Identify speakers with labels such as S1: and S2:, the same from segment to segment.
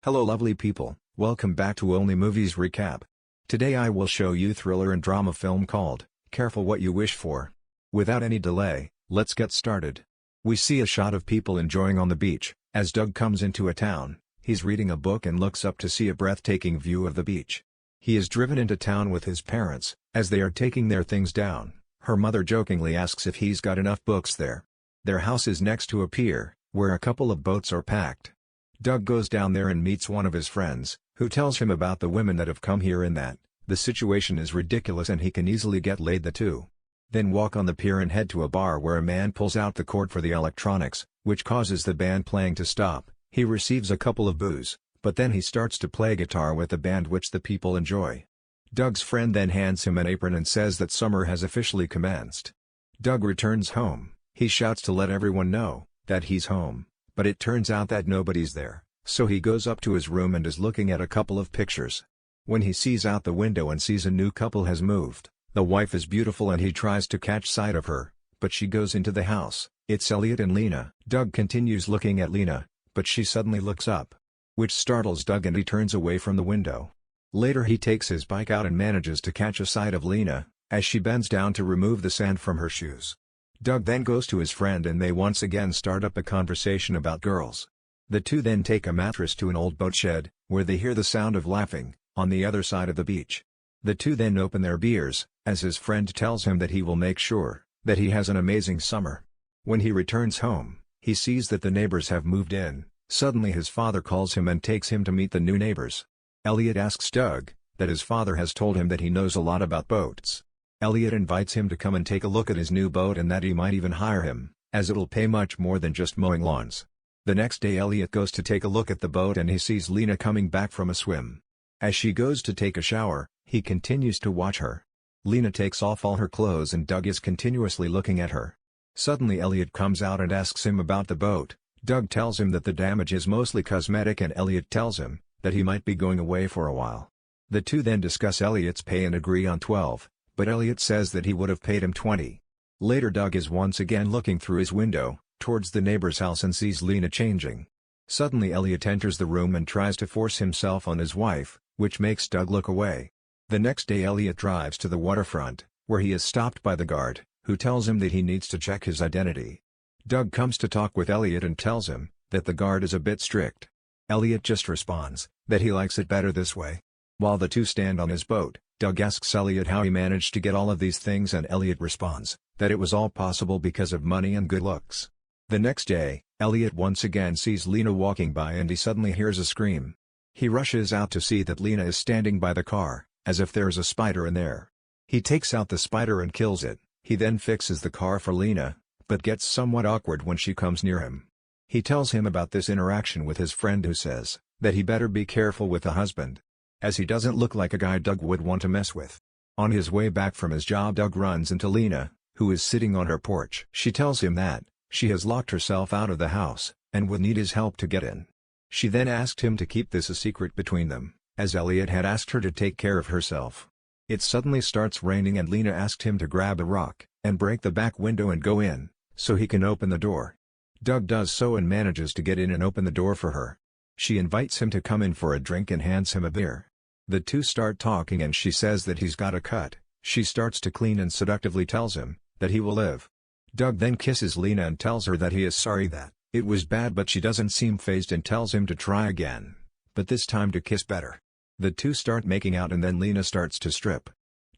S1: Hello lovely people, welcome back to Only Movies Recap. Today I will show you thriller and drama film called, Careful What You Wish For. Without any delay, let's get started. We see a shot of people enjoying on the beach, as Doug comes into a town. He's reading a book and looks up to see a breathtaking view of the beach. He is driven into town with his parents, as they are taking their things down. Her mother jokingly asks if he's got enough books there. Their house is next to a pier, where a couple of boats are packed. Doug goes down there and meets one of his friends, who tells him about the women that have come here and that the situation is ridiculous and he can easily get laid. The two then walk on the pier and head to a bar where a man pulls out the cord for the electronics, which causes the band playing to stop. He receives a couple of boos, but then he starts to play guitar with the band, which the people enjoy. Doug's friend then hands him an apron and says that summer has officially commenced. Doug returns home. He shouts to let everyone know that he's home, but it turns out that nobody's there, so he goes up to his room and is looking at a couple of pictures. When he sees out the window and sees a new couple has moved, the wife is beautiful and he tries to catch sight of her, but she goes into the house. It's Elliot and Lena. Doug continues looking at Lena, but she suddenly looks up, which startles Doug and he turns away from the window. Later he takes his bike out and manages to catch a sight of Lena, as she bends down to remove the sand from her shoes. Doug then goes to his friend and they once again start up a conversation about girls. The two then take a mattress to an old boat shed, where they hear the sound of laughing, on the other side of the beach. The two then open their beers, as his friend tells him that he will make sure that he has an amazing summer. When he returns home, he sees that the neighbors have moved in. Suddenly his father calls him and takes him to meet the new neighbors. Elliot asks Doug that his father has told him that he knows a lot about boats. Elliot invites him to come and take a look at his new boat and that he might even hire him, as it'll pay much more than just mowing lawns. The next day Elliot goes to take a look at the boat and he sees Lena coming back from a swim. As she goes to take a shower, he continues to watch her. Lena takes off all her clothes and Doug is continuously looking at her. Suddenly Elliot comes out and asks him about the boat. Doug tells him that the damage is mostly cosmetic and Elliot tells him that he might be going away for a while. The two then discuss Elliot's pay and agree on 12, but Elliot says that he would have paid him 20. Later Doug is once again looking through his window, towards the neighbor's house and sees Lena changing. Suddenly Elliot enters the room and tries to force himself on his wife, which makes Doug look away. The next day Elliot drives to the waterfront, where he is stopped by the guard, who tells him that he needs to check his identity. Doug comes to talk with Elliot and tells him that the guard is a bit strict. Elliot just responds that he likes it better this way. While the two stand on his boat, Doug asks Elliot how he managed to get all of these things and Elliot responds that it was all possible because of money and good looks. The next day, Elliot once again sees Lena walking by and he suddenly hears a scream. He rushes out to see that Lena is standing by the car, as if there is a spider in there. He takes out the spider and kills it. He then fixes the car for Lena, but gets somewhat awkward when she comes near him. He tells him about this interaction with his friend who says that he better be careful with the husband, as he doesn't look like a guy Doug would want to mess with. On his way back from his job Doug runs into Lena, who is sitting on her porch. She tells him that she has locked herself out of the house, and would need his help to get in. She then asked him to keep this a secret between them, as Elliot had asked her to take care of herself. It suddenly starts raining and Lena asked him to grab a rock, and break the back window and go in, so he can open the door. Doug does so and manages to get in and open the door for her. She invites him to come in for a drink and hands him a beer. The two start talking and she says that he's got a cut. She starts to clean and seductively tells him that he will live. Doug then kisses Lena and tells her that he is sorry that it was bad, but she doesn't seem fazed and tells him to try again, but this time to kiss better. The two start making out and then Lena starts to strip.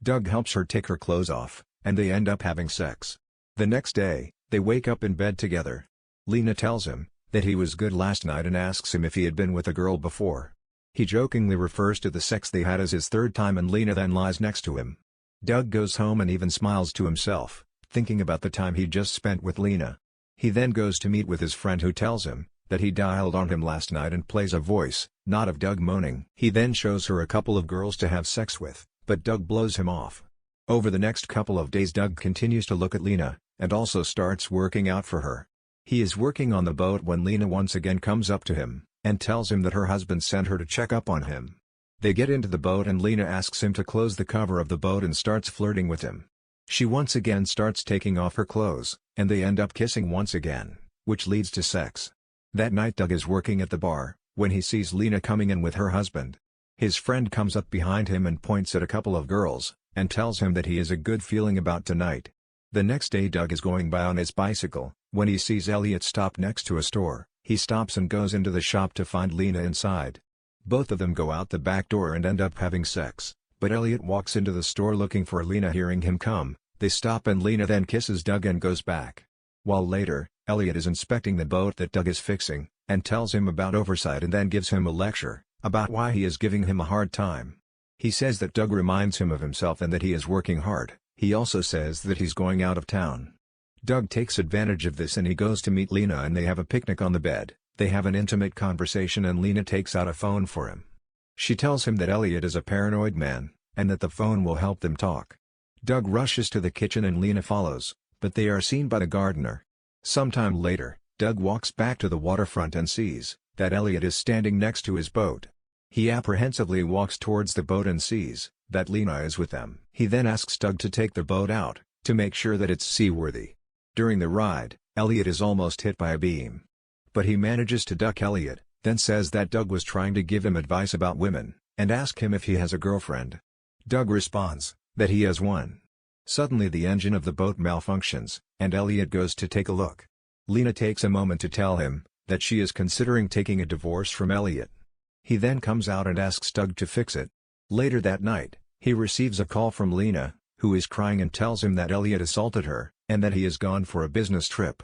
S1: Doug helps her take her clothes off, and they end up having sex. The next day, they wake up in bed together. Lena tells him that he was good last night and asks him if he had been with a girl before. He jokingly refers to the sex they had as his third time and Lena then lies next to him. Doug goes home and even smiles to himself, thinking about the time he'd just spent with Lena. He then goes to meet with his friend who tells him that he dialed on him last night and plays a voice, not of Doug moaning. He then shows her a couple of girls to have sex with, but Doug blows him off. Over the next couple of days Doug continues to look at Lena, and also starts working out for her. He is working on the boat when Lena once again comes up to him, and tells him that her husband sent her to check up on him. They get into the boat and Lena asks him to close the cover of the boat and starts flirting with him. She once again starts taking off her clothes, and they end up kissing once again, which leads to sex. That night Doug is working at the bar, when he sees Lena coming in with her husband. His friend comes up behind him and points at a couple of girls, and tells him that he has a good feeling about tonight. The next day Doug is going by on his bicycle, when he sees Elliot stop next to a store. He stops and goes into the shop to find Lena inside. Both of them go out the back door and end up having sex, but Elliot walks into the store looking for Lena. Hearing him come, they stop and Lena then kisses Doug and goes back. While later, Elliot is inspecting the boat that Doug is fixing, and tells him about oversight and then gives him a lecture about why he is giving him a hard time. He says that Doug reminds him of himself and that he is working hard. He also says that he's going out of town. Doug takes advantage of this and he goes to meet Lena and they have a picnic on the bed. They have an intimate conversation and Lena takes out a phone for him. She tells him that Elliot is a paranoid man, and that the phone will help them talk. Doug rushes to the kitchen and Lena follows, but they are seen by the gardener. Sometime later, Doug walks back to the waterfront and sees that Elliot is standing next to his boat. He apprehensively walks towards the boat and sees that Lena is with them. He then asks Doug to take the boat out, to make sure that it's seaworthy. During the ride, Elliot is almost hit by a beam. But he manages to duck Elliot, then says that Doug was trying to give him advice about women, and ask him if he has a girlfriend. Doug responds that he has one. Suddenly the engine of the boat malfunctions, and Elliot goes to take a look. Lena takes a moment to tell him that she is considering taking a divorce from Elliot. He then comes out and asks Doug to fix it. Later that night, he receives a call from Lena, who is crying and tells him that Elliot assaulted her, and that he is gone for a business trip.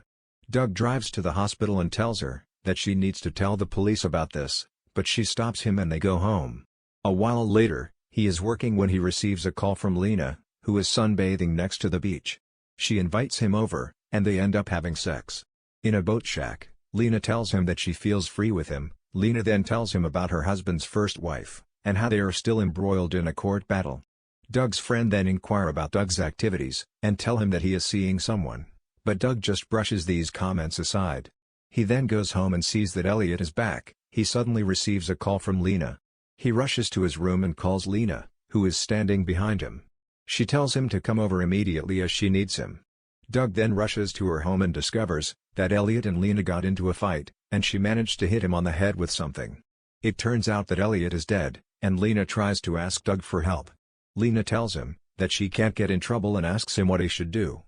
S1: Doug drives to the hospital and tells her that she needs to tell the police about this, but she stops him and they go home. A while later, he is working when he receives a call from Lena, who is sunbathing next to the beach. She invites him over, and they end up having sex. In a boat shack, Lena tells him that she feels free with him. Lena then tells him about her husband's first wife, and how they are still embroiled in a court battle. Doug's friend then inquire about Doug's activities, and tell him that he is seeing someone, but Doug just brushes these comments aside. He then goes home and sees that Elliot is back. He suddenly receives a call from Lena. He rushes to his room and calls Lena, who is standing behind him. She tells him to come over immediately as she needs him. Doug then rushes to her home and discovers that Elliot and Lena got into a fight, and she managed to hit him on the head with something. It turns out that Elliot is dead, and Lena tries to ask Doug for help. Lena tells him that she can't get in trouble and asks him what he should do.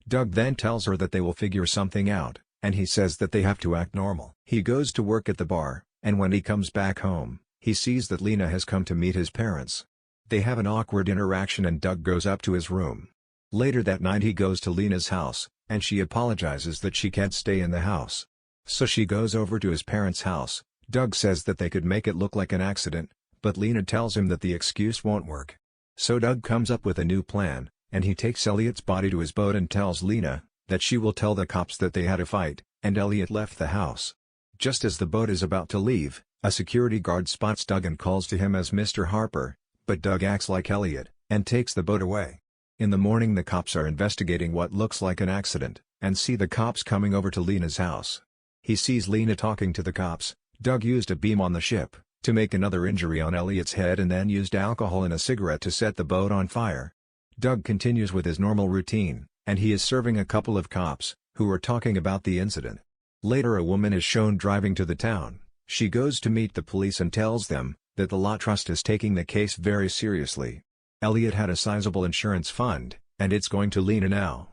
S1: Doug then tells her that they will figure something out, and he says that they have to act normal. He goes to work at the bar, and when he comes back home, he sees that Lena has come to meet his parents. They have an awkward interaction and Doug goes up to his room. Later that night he goes to Lena's house, and she apologizes that she can't stay in the house. So she goes over to his parents' house. Doug says that they could make it look like an accident, but Lena tells him that the excuse won't work. So Doug comes up with a new plan, and he takes Elliot's body to his boat and tells Lena that she will tell the cops that they had a fight, and Elliot left the house. Just as the boat is about to leave, a security guard spots Doug and calls to him as Mr. Harper, but Doug acts like Elliot, and takes the boat away. In the morning the cops are investigating what looks like an accident, and see the cops coming over to Lena's house. He sees Lena talking to the cops. Doug used a beam on the ship to make another injury on Elliot's head and then used alcohol and a cigarette to set the boat on fire. Doug continues with his normal routine, and he is serving a couple of cops, who are talking about the incident. Later a woman is shown driving to the town. She goes to meet the police and tells them that the Law Trust is taking the case very seriously. Elliot had a sizable insurance fund, and it's going to Lena now.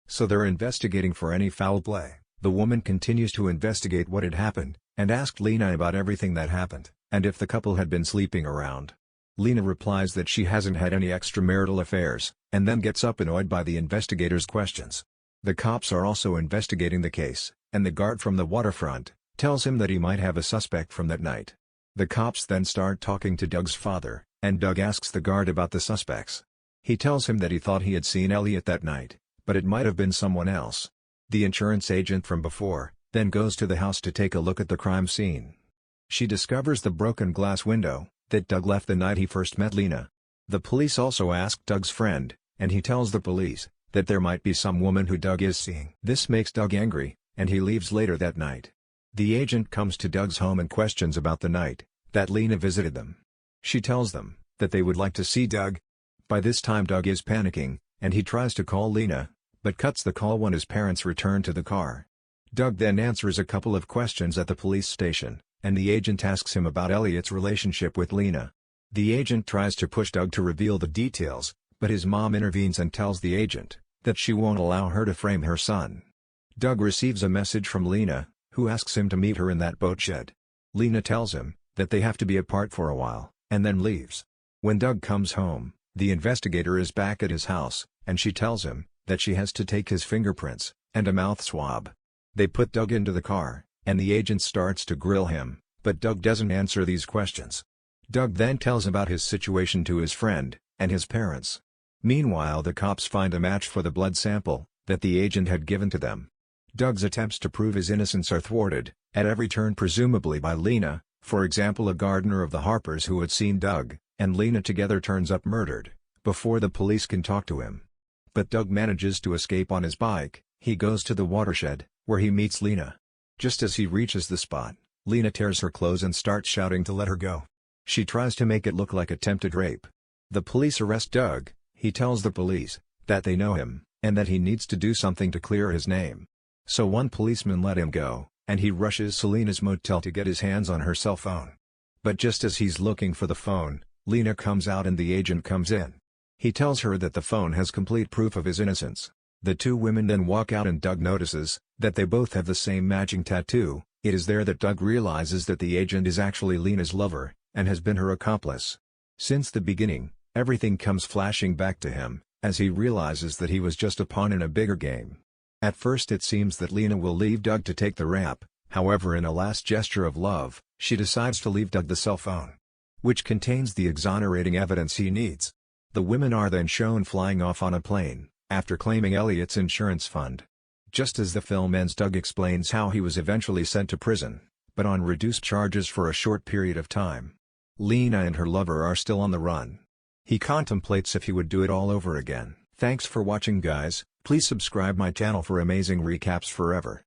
S1: So they're investigating for any foul play. The woman continues to investigate what had happened, and asked Lena about everything that happened, and if the couple had been sleeping around. Lena replies that she hasn't had any extramarital affairs, and then gets up annoyed by the investigators' questions. The cops are also investigating the case, and the guard from the waterfront tells him that he might have a suspect from that night. The cops then start talking to Doug's father, and Doug asks the guard about the suspects. He tells him that he thought he had seen Elliot that night, but it might have been someone else. The insurance agent from before then goes to the house to take a look at the crime scene. She discovers the broken glass window that Doug left the night he first met Lena. The police also ask Doug's friend, and he tells the police that there might be some woman who Doug is seeing. This makes Doug angry, and he leaves later that night. The agent comes to Doug's home and questions about the night that Lena visited them. She tells them that they would like to see Doug. By this time Doug is panicking, and he tries to call Lena, but cuts the call when his parents return to the car. Doug then answers a couple of questions at the police station, and the agent asks him about Elliot's relationship with Lena. The agent tries to push Doug to reveal the details, but his mom intervenes and tells the agent that she won't allow her to frame her son. Doug receives a message from Lena, who asks him to meet her in that boat shed. Lena tells him that they have to be apart for a while, and then leaves. When Doug comes home, the investigator is back at his house, and she tells him that she has to take his fingerprints and a mouth swab. They put Doug into the car, and the agent starts to grill him, but Doug doesn't answer these questions. Doug then tells about his situation to his friend and his parents. Meanwhile, the cops find a match for the blood sample that the agent had given to them. Doug's attempts to prove his innocence are thwarted at every turn, presumably by Lena. For example, a gardener of the Harpers who had seen Doug and Lena together turns up murdered before the police can talk to him. But Doug manages to escape on his bike. He goes to the watershed, where he meets Lena. Just as he reaches the spot, Lena tears her clothes and starts shouting to let her go. She tries to make it look like attempted rape. The police arrest Doug. He tells the police that they know him, and that he needs to do something to clear his name. So one policeman let him go, and he rushes Selena's motel to get his hands on her cell phone. But just as he's looking for the phone, Lena comes out and the agent comes in. He tells her that the phone has complete proof of his innocence. The two women then walk out and Doug notices that they both have the same matching tattoo. It is there that Doug realizes that the agent is actually Lena's lover, and has been her accomplice. Since the beginning, everything comes flashing back to him, as he realizes that he was just a pawn in a bigger game. At first it seems that Lena will leave Doug to take the rap, however in a last gesture of love, she decides to leave Doug the cell phone, which contains the exonerating evidence he needs. The women are then shown flying off on a plane, after claiming Elliot's insurance fund. Just as the film ends, Doug explains how he was eventually sent to prison, but on reduced charges for a short period of time. Lena and her lover are still on the run. He contemplates if he would do it all over again. Thanks for watching, guys. Please subscribe my channel for amazing recaps forever.